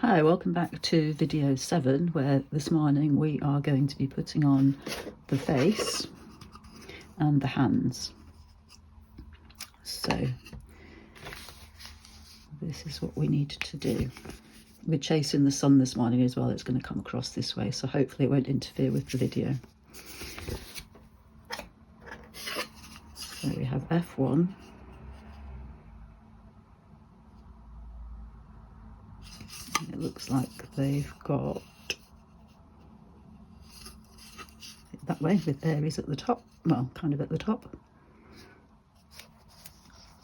Hi, welcome back to video 7, where this morning we are going to be putting on the face and the hands. So this is what we need to do. We're chasing the sun this morning as well. It's going to come across this way, so hopefully it won't interfere with the video. So we have F1. It looks like they've got it that way with Aries at the top, well, kind of at the top.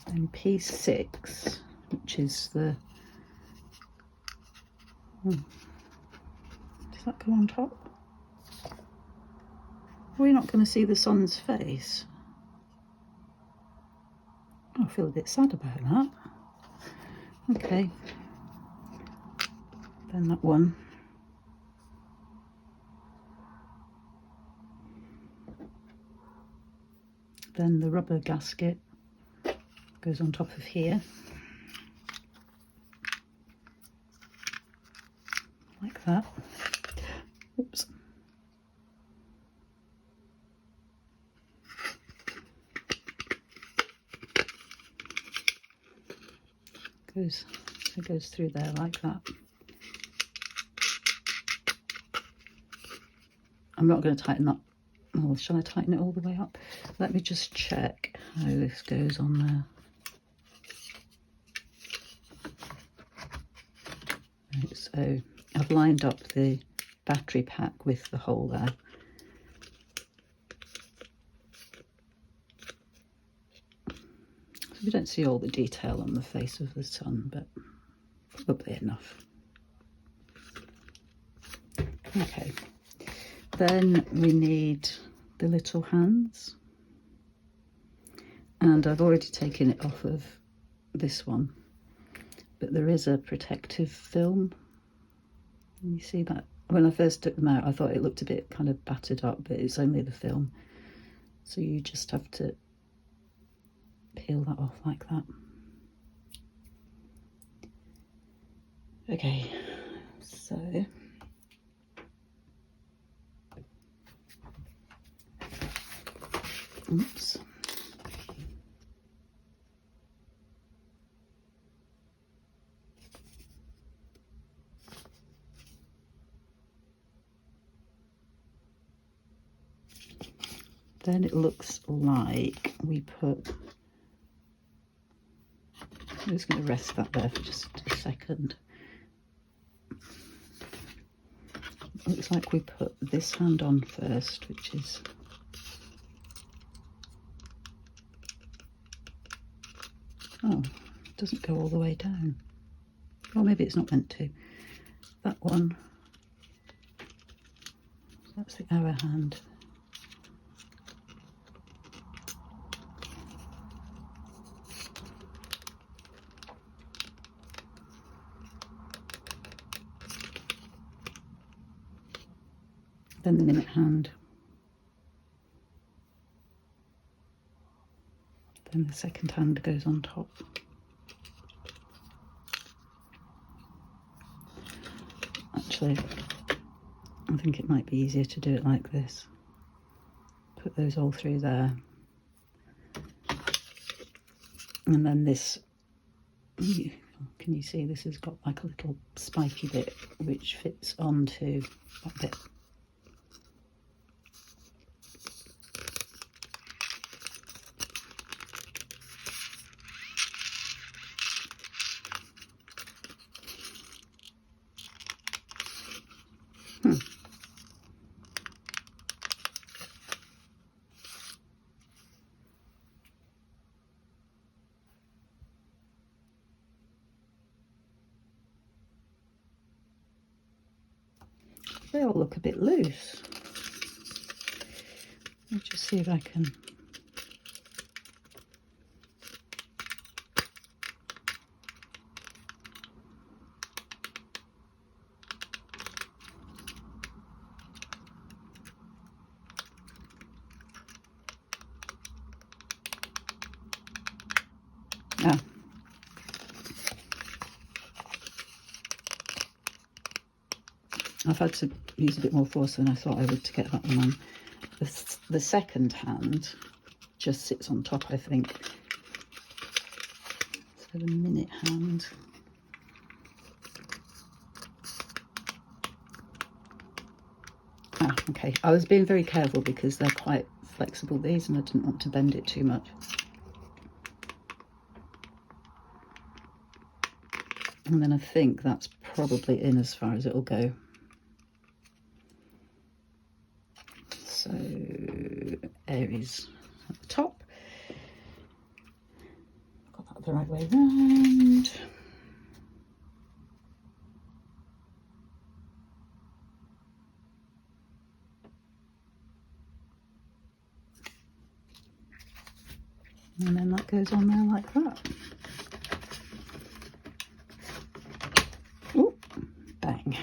And P6, which is the, does that go on top? Are we not going to see the sun's face? I feel a bit sad about that. Okay. Then that one. Then the rubber gasket goes on top of here. Like that. Oops. It goes through there like that. I'm not going to tighten that. Oh, shall I tighten it all the way up? Let me just check how this goes on there. Right, so I've lined up the battery pack with the hole there. So we don't see all the detail on the face of the sun, but probably enough. Okay. Then we need the little hands, and I've already taken it off of this one, but there is a protective film. You see that? When I first took them out, I thought it looked a bit kind of battered up, but it's only the film. So you just have to peel that off like that. Okay, so oops. Then it looks like we put, I'm just going to rest that there for just a second. It looks like we put this hand on first, which is oh, it doesn't go all the way down. Or maybe it's not meant to. That one, that's the hour hand. Then the minute hand. Then the second hand goes on top. Actually, I think it might be easier to do it like this. Put those all through there. And then this, can you see this has got like a little spiky bit which fits onto that bit. They all look a bit loose. Let me just see if I can. Ah, I've had to use a bit more force than I thought I would to get that one on. The second hand just sits on top, I think. So the minute hand. Ah, okay. I was being very careful because they're quite flexible, these, and I didn't want to bend it too much. And then I think that's probably in as far as it'll go. So Aries at the top. Got that the right way round. And then that goes on there like that. Oh, bang.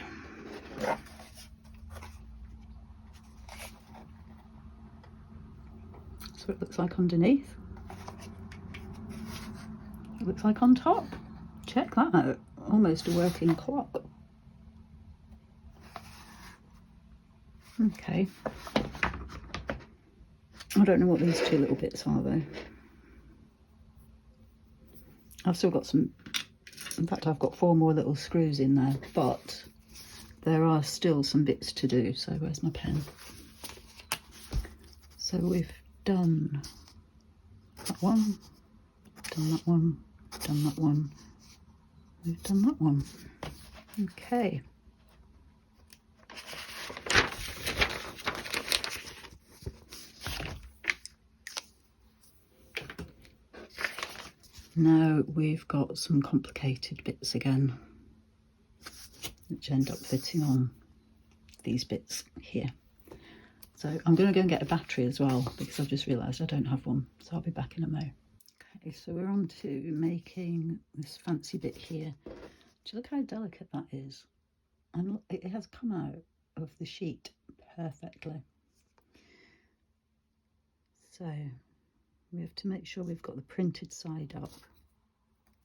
That's what it looks like underneath. It looks like on top. Check that out. Almost a working clock. Okay. I don't know what these two little bits are though. I've still got some, in fact I've got 4 more little screws in there, but there are still some bits to do. So where's my pen? So we've done that one, done that one, done that one, we've done that one. Okay. Now we've got some complicated bits again, which end up fitting on these bits here. So I'm going to go and get a battery as well, because I've just realised I don't have one, so I'll be back in a mo. Okay, so we're on to making this fancy bit here. Do you look how delicate that is? And it has come out of the sheet perfectly. So we have to make sure we've got the printed side up,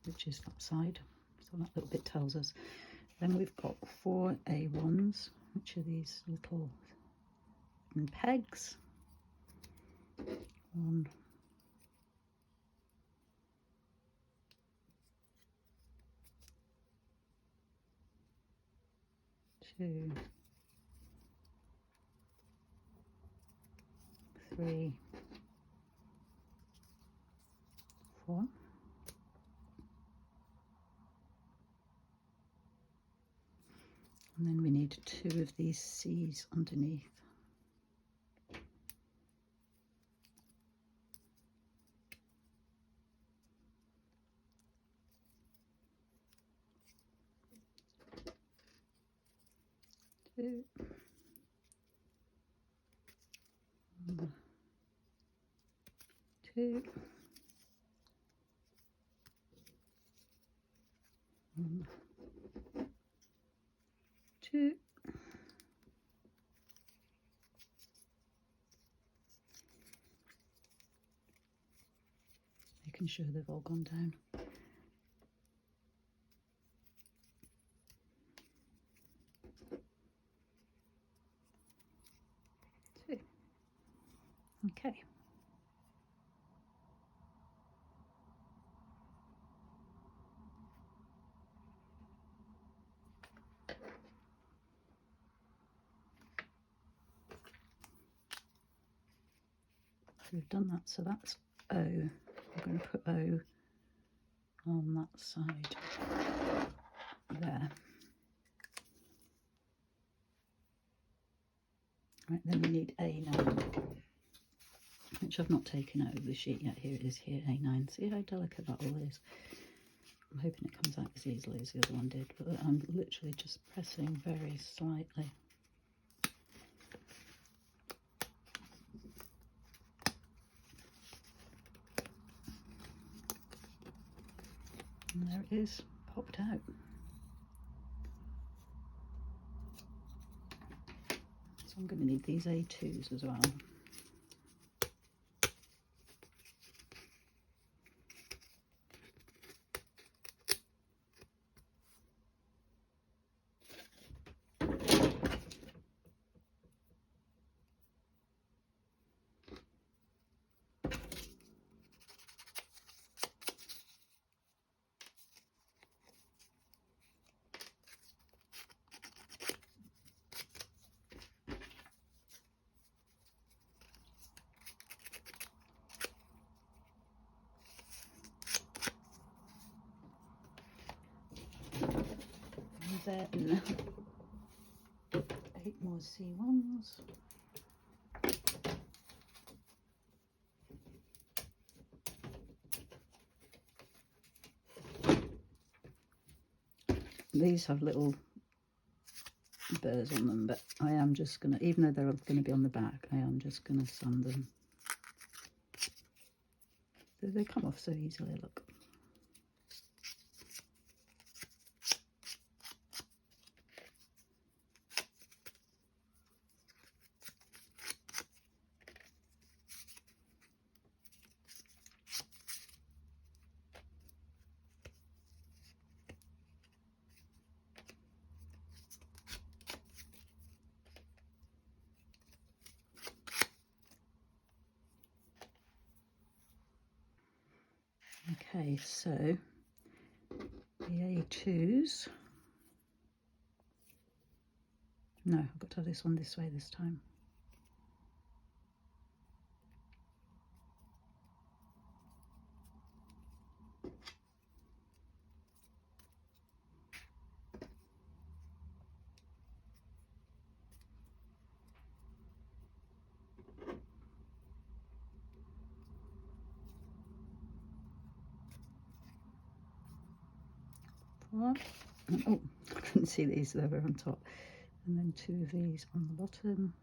which is that side, so that little bit tells us. Then we've got 4 A1s, which are these little pegs. 1, 2, 3, 4. And then we need 2 of these C's underneath. Two. 1, 2. 1, 2. Making sure they've all gone down. 2. Okay. So we've done that, so that's O. I'm going to put O on that side there. Right, then we need A9, which I've not taken out of the sheet yet. Here it is, here, A9. See how delicate that all is? I'm hoping it comes out as easily as the other one did, but I'm literally just pressing very slightly. And there it is, popped out. So I'm going to need these A2s as well. then 8 more C1s. These have little burrs on them, but I am just going to, even though they're going to be on the back, I am just going to sand them. They come off so easily, look. Okay, so the A2s. No, I've got to have this one this way this time. One. Oh, I couldn't see these, they were on top. And then 2 of these on the bottom.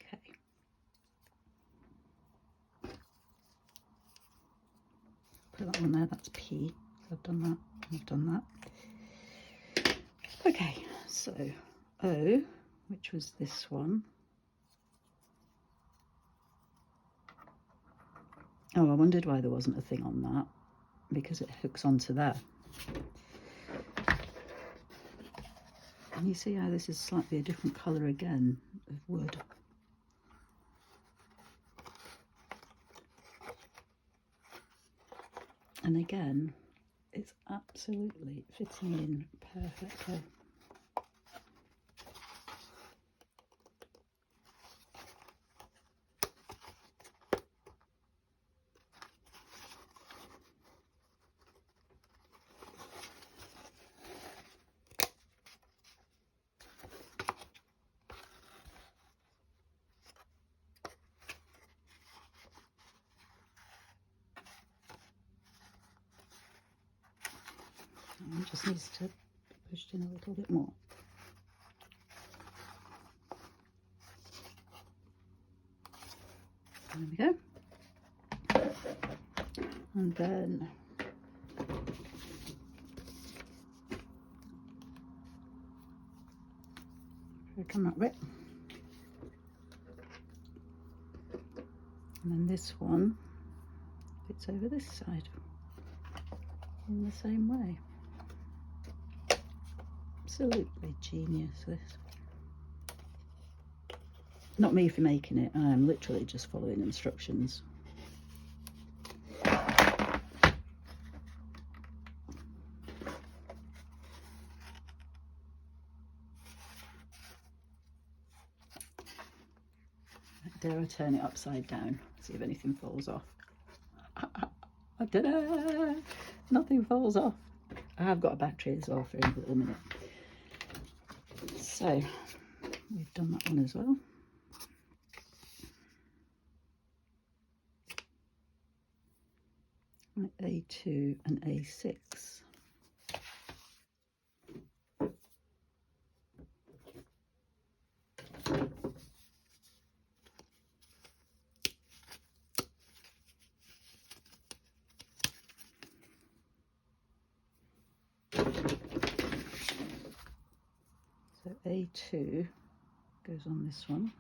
Okay. Put that one there, that's P. I've done that, I've done that. Okay, so O, which was this one. Oh, I wondered why there wasn't a thing on that, because it hooks onto there. And you see how this is slightly a different colour again of wood. And again, it's absolutely fitting in perfectly. It just needs to be pushed in a little bit more. There we go. And then click on that bit. And then this one fits over this side in the same way. Absolutely genius, this. Not me for making it, I am literally just following instructions. Dare I turn it upside down, see if anything falls off. I did it! Nothing falls off. I have got a battery as well for in a little minute. So, we've done that one as well. Right, A2 and A6. A2 goes on this one.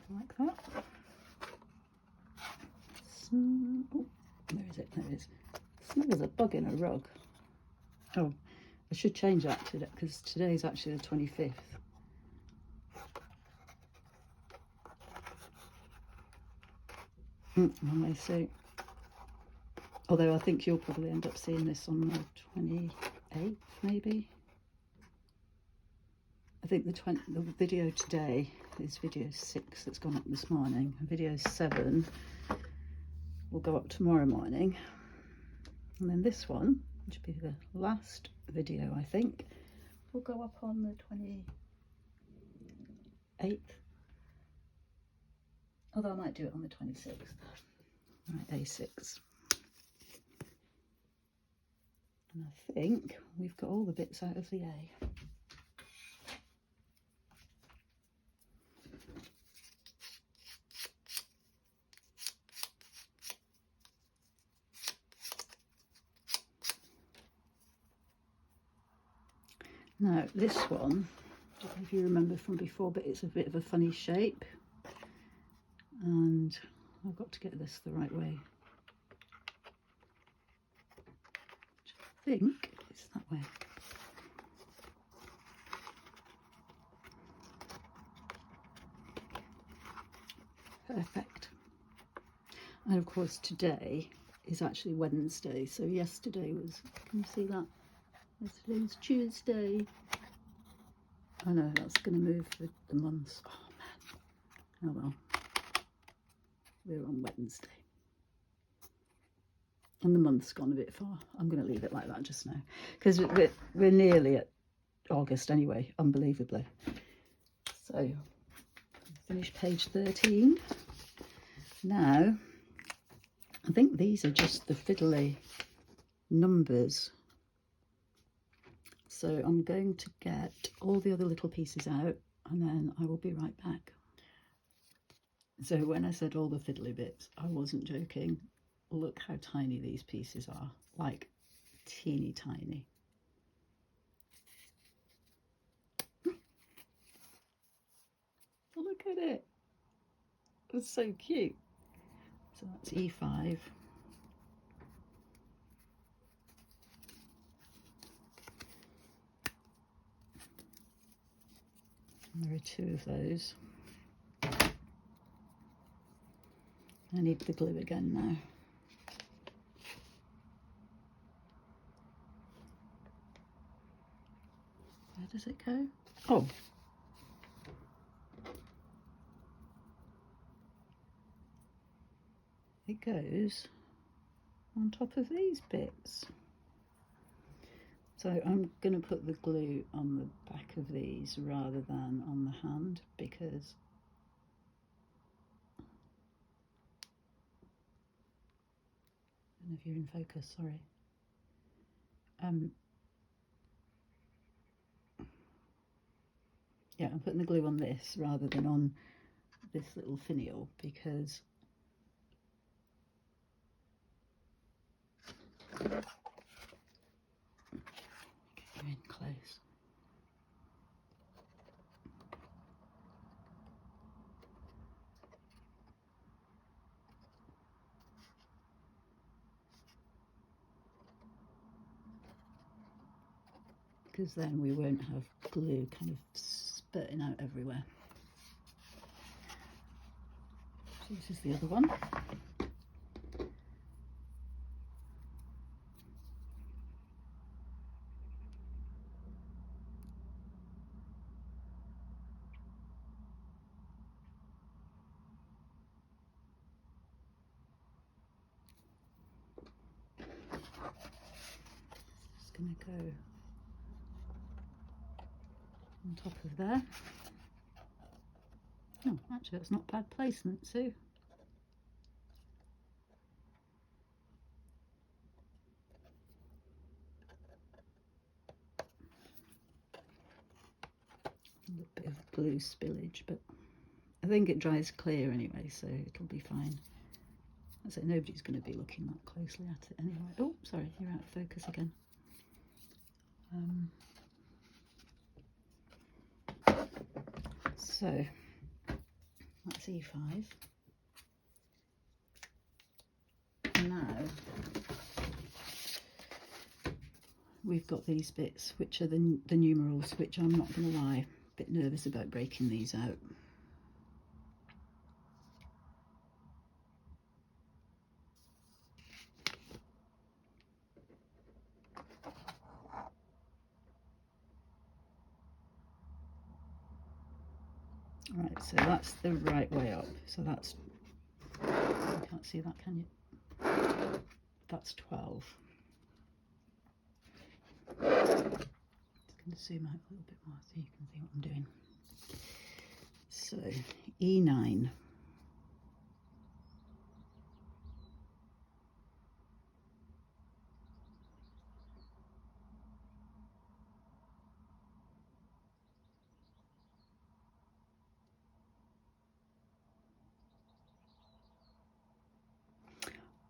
Like that. Oh, where is it? There it is. Smells a bug in a rug. Oh, I should change that today because today is actually the 25th. I see. Although I think you'll probably end up seeing this on the 28th, maybe. I think the video today is video 6 that's gone up this morning. Video 7 will go up tomorrow morning. And then this one, which will be the last video, I think, will go up on the 28th. Although I might do it on the 26th. Right, A6. And I think we've got all the bits out of the A. Now this one, I don't know if you remember from before, but it's a bit of a funny shape. And I've got to get this the right way. I think it's that way. Perfect. And of course today is actually Wednesday, so yesterday was, can you see that? Yesterday was Tuesday. I know that's going to move the months. Oh man. Oh well. We're on Wednesday. And the month's gone a bit far. I'm going to leave it like that just now. Because we're nearly at August anyway, unbelievably. So, finish page 13. Now, I think these are just the fiddly numbers. So I'm going to get all the other little pieces out and then I will be right back. So when I said all the fiddly bits, I wasn't joking. Look how tiny these pieces are, like teeny tiny. Look at it. It's so cute. So that's E5. And there are 2 of those. I need the glue again now. Where does it go? Oh. It goes on top of these bits. So I'm going to put the glue on the back of these rather than on the hand because I don't know if you're in focus, sorry. Yeah, I'm putting the glue on this rather than on this little finial because get you in close. Because then we won't have glue kind of spurting out everywhere. So this is the other one. Just going to go on top of there. Oh, actually that's not bad placement, Sue. A little bit of glue spillage, but I think it dries clear anyway, so it'll be fine. I say nobody's going to be looking that closely at it anyway. Oh, sorry, you're out of focus again. So that's E5. Now we've got these bits, which are the numerals, which I'm not going to lie, a bit nervous about breaking these out. Right, so that's the right way up. So that's, you can't see that, can you? That's 12. Just going to zoom out a little bit more so you can see what I'm doing. So E9.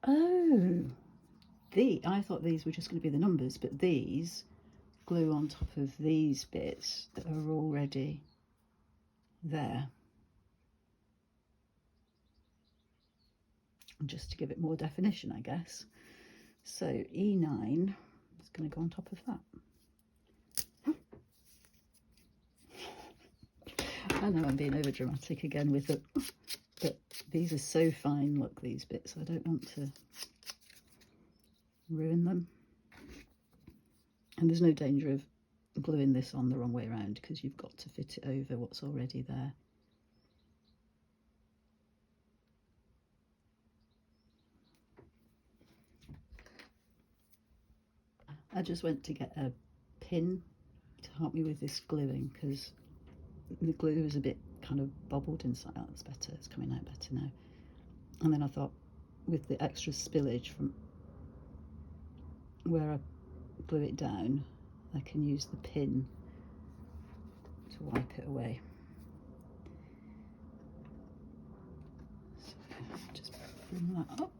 Oh, I thought these were just going to be the numbers, but these glue on top of these bits that are already there. Just to give it more definition, I guess. So E9 is going to go on top of that. I know I'm being over dramatic again with it, but these are so fine, look, these bits, I don't want to ruin them. And there's no danger of gluing this on the wrong way around because you've got to fit it over what's already there. I just went to get a pin to help me with this gluing because the glue is a bit kind of bobbled inside. Oh, that's better, it's coming out better now. And then I thought with the extra spillage from where I glue it down, I can use the pin to wipe it away. So just bring that up.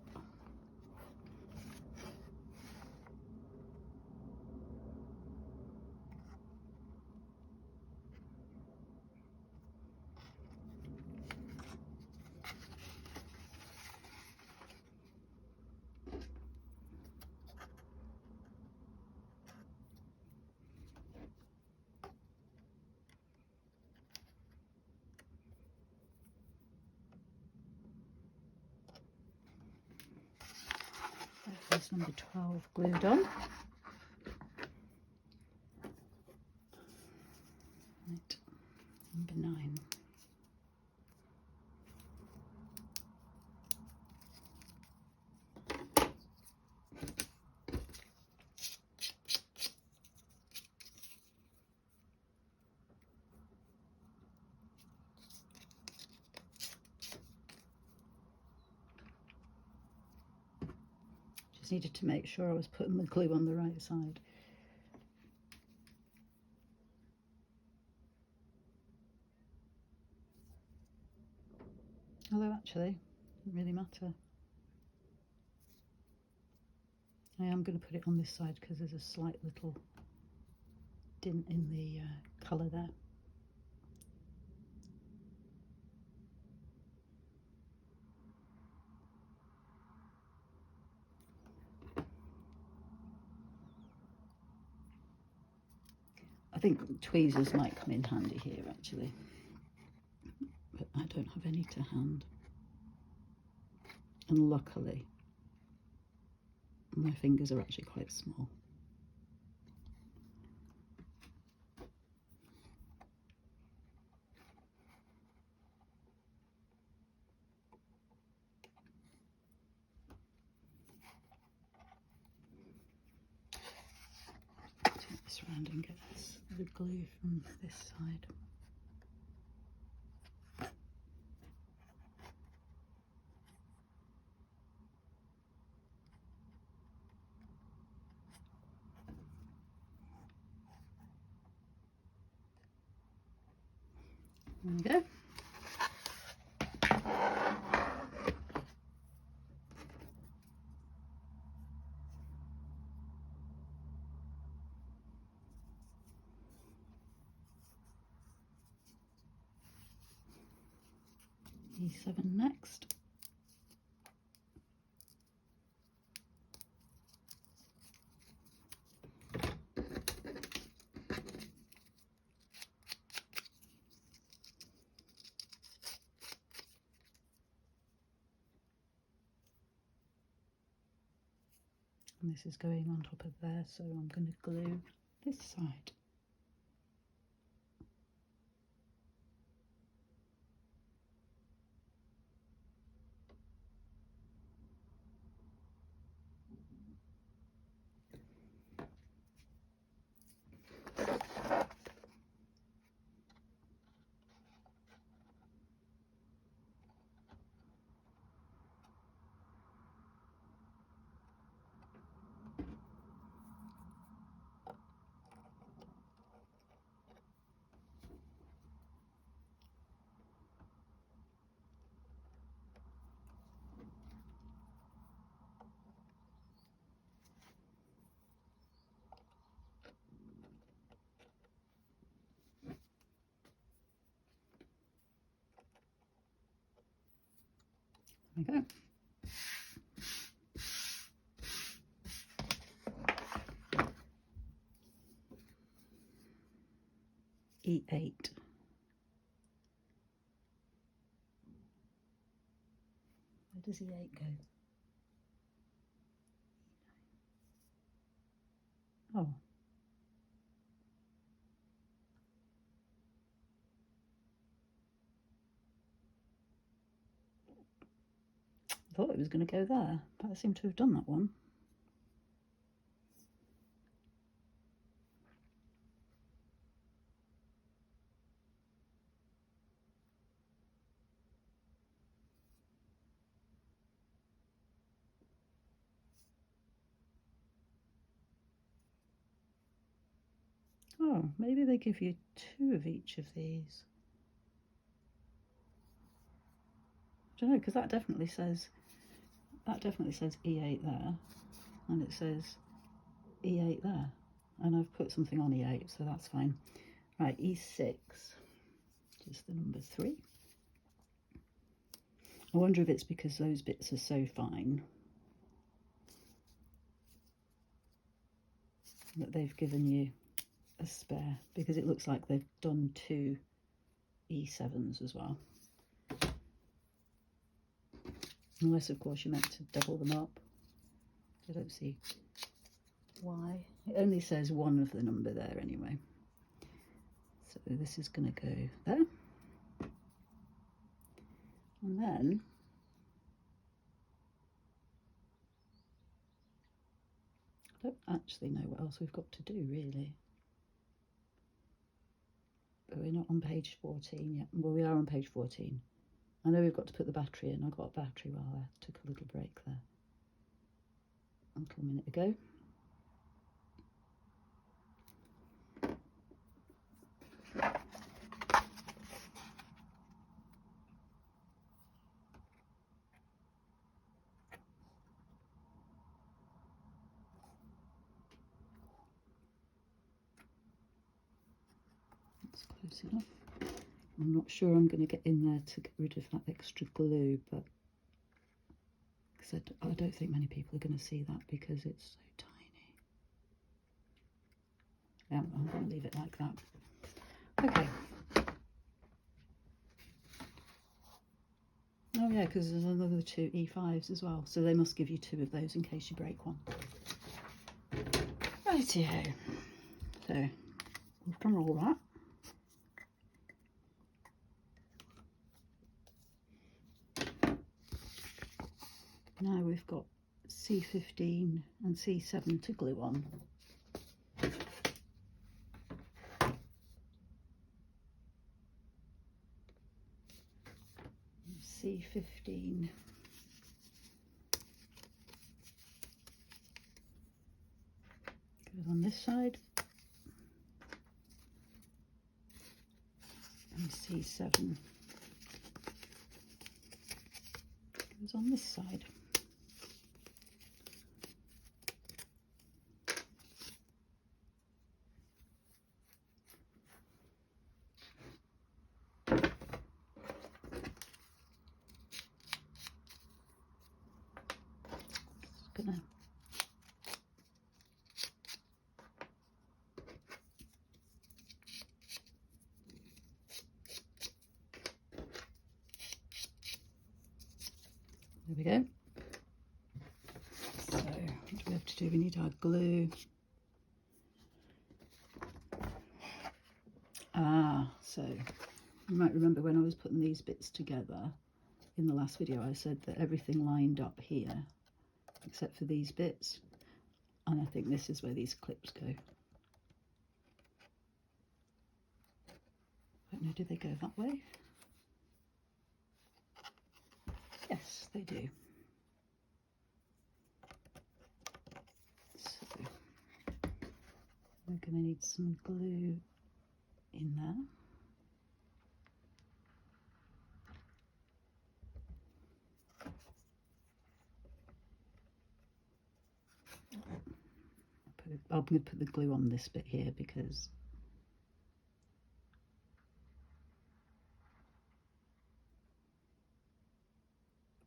There's number 12 glued on. Right, number 9. Just needed to make sure I was putting the glue on the right side. Although actually, it doesn't really matter. I am going to put it on this side because there's a slight little dint in the colour there. I think tweezers might come in handy here actually, but I don't have any to hand. And luckily, my fingers are actually quite small. Turn this around and get this bit of glue from this side. There we go. E7 next. And this is going on top of there, so I'm going to glue this side. There we go. E8. Where does E8 go? Oh. I thought it was going to go there, but I seem to have done that one. Oh, maybe they give you 2 of each of these. I don't know, because that definitely says E8 there, and it says E8 there, and I've put something on E8, so that's fine. Right, E6, which is the number 3. I wonder if it's because those bits are so fine that they've given you a spare, because it looks like they've done 2 E7s as well. Unless, of course, you're meant to double them up. I don't see why. It only says 1 of the number there anyway. So this is going to go there. And then I don't actually know what else we've got to do, really. But we're not on page 14 yet. Well, we are on page 14. I know we've got to put the battery in. I got a battery while I took a little break there a little minute ago. That's close enough. I'm not sure I'm going to get in there to get rid of that extra glue, but because I don't think many people are going to see that because it's so tiny. Yeah, I'm going to leave it like that. Okay. Oh yeah, because there's another 2 E5s as well, so they must give you 2 of those in case you break one. Rightio. So we've done all that. Now we've got C15 and C7 to glue on. C15. Goes on this side. And C7 goes on this side. Gonna there we go. So what do we have to do? We need our glue. So you might remember when I was putting these bits together in the last video, I said that everything lined up here except for these bits, and I think this is where these clips go. I don't know, do they go that way? Yes, they do. So we're going to need some glue in there. I'm going to put the glue on this bit here because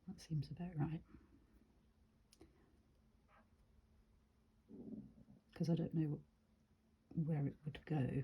that seems about right. Because I don't know where it would go.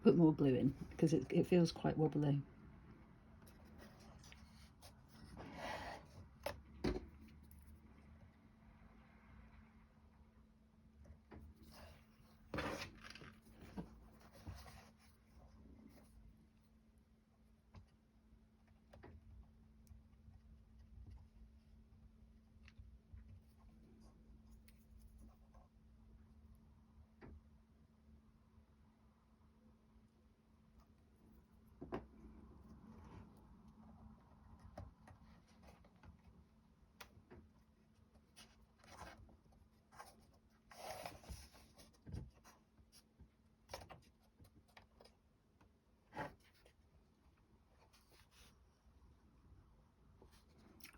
Put more glue in because it feels quite wobbly.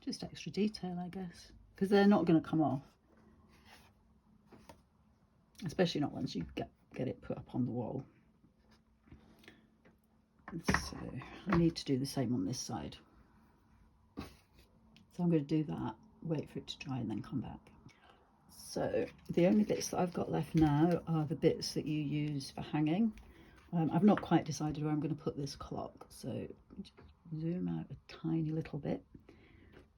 Just extra detail, I guess, because they're not going to come off, especially not once you get it put up on the wall. So I need to do the same on this side. So I'm going to do that, wait for it to dry and then come back. So the only bits that I've got left now are the bits that you use for hanging. I've not quite decided where I'm going to put this clock, so just zoom out a tiny little bit.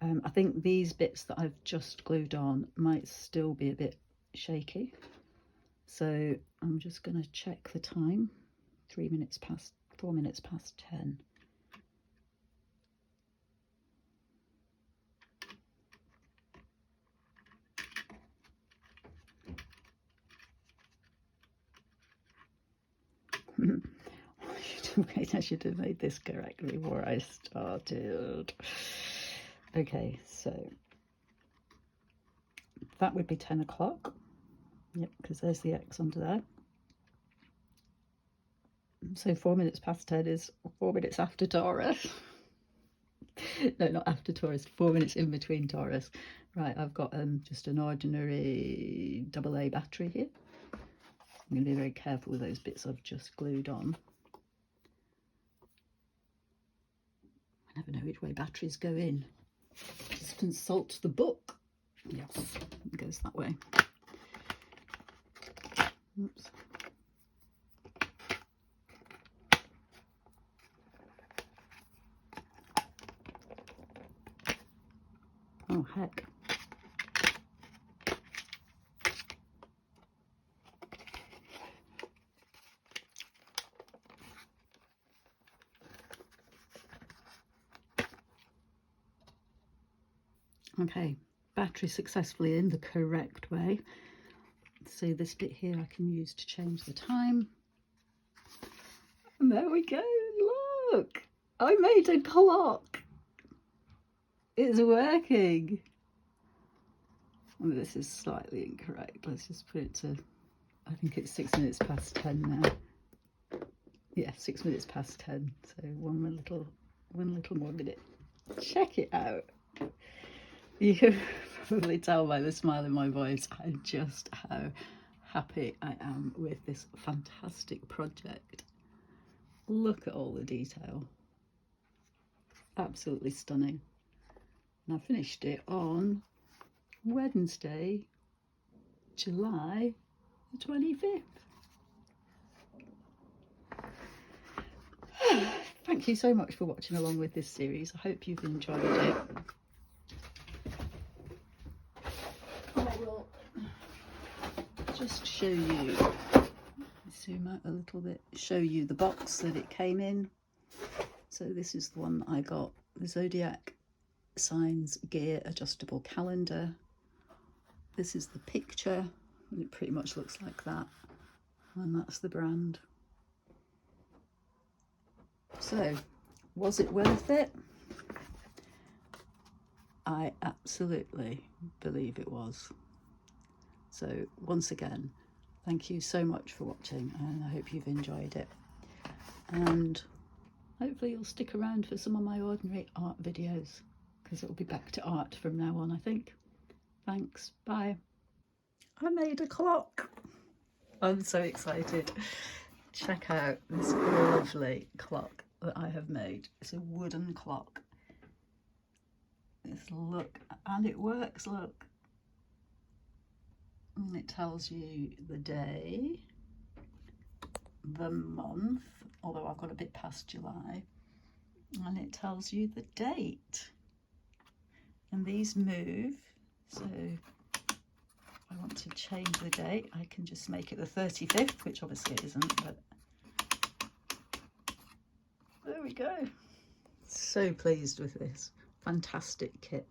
I think these bits that I've just glued on might still be a bit shaky, so I'm just going to check the time. 4 minutes past 10. Wait, I should have made this correctly before I started. Okay, so that would be 10 o'clock. Yep, because there's the X under there. So 4 minutes past 10 is 4 minutes after Taurus. No, not after Taurus, 4 minutes in between Taurus. Right, I've got just an ordinary AA battery here. I'm going to be very careful with those bits I've just glued on. I never know which way batteries go in. Just consult the book. Yes, it goes that way. Oops. Oh, heck. Okay, battery successfully in the correct way. So this bit here I can use to change the time. And there we go, look! I made a clock! It's working! Oh, this is slightly incorrect. Let's just put it to, I think it's 6 minutes past 10 now. Yeah, 6 minutes past 10. So one little more minute. Check it out. You can probably tell by the smile in my voice just how happy I am with this fantastic project. Look at all the detail. Absolutely stunning. And I finished it on Wednesday, July the 25th. Thank you so much for watching along with this series. I hope you've enjoyed it. I will just show you, zoom out a little bit, show you the box that it came in. So this is the one that I got, the Zodiac Signs Gear Adjustable Calendar. This is the picture, and it pretty much looks like that, and that's the brand. So, was it worth it? I absolutely believe it was. So once again, thank you so much for watching, and I hope you've enjoyed it. And hopefully you'll stick around for some of my ordinary art videos, because it'll be back to art from now on, I think. Thanks, bye. I made a clock. I'm so excited. Check out this lovely clock that I have made. It's a wooden clock. This look, and it works, look. And it tells you the day, the month, although I've got a bit past July, and it tells you the date. And these move, so if I want to change the date, I can just make it the 35th, which obviously it isn't, but there we go. So pleased with this fantastic kit.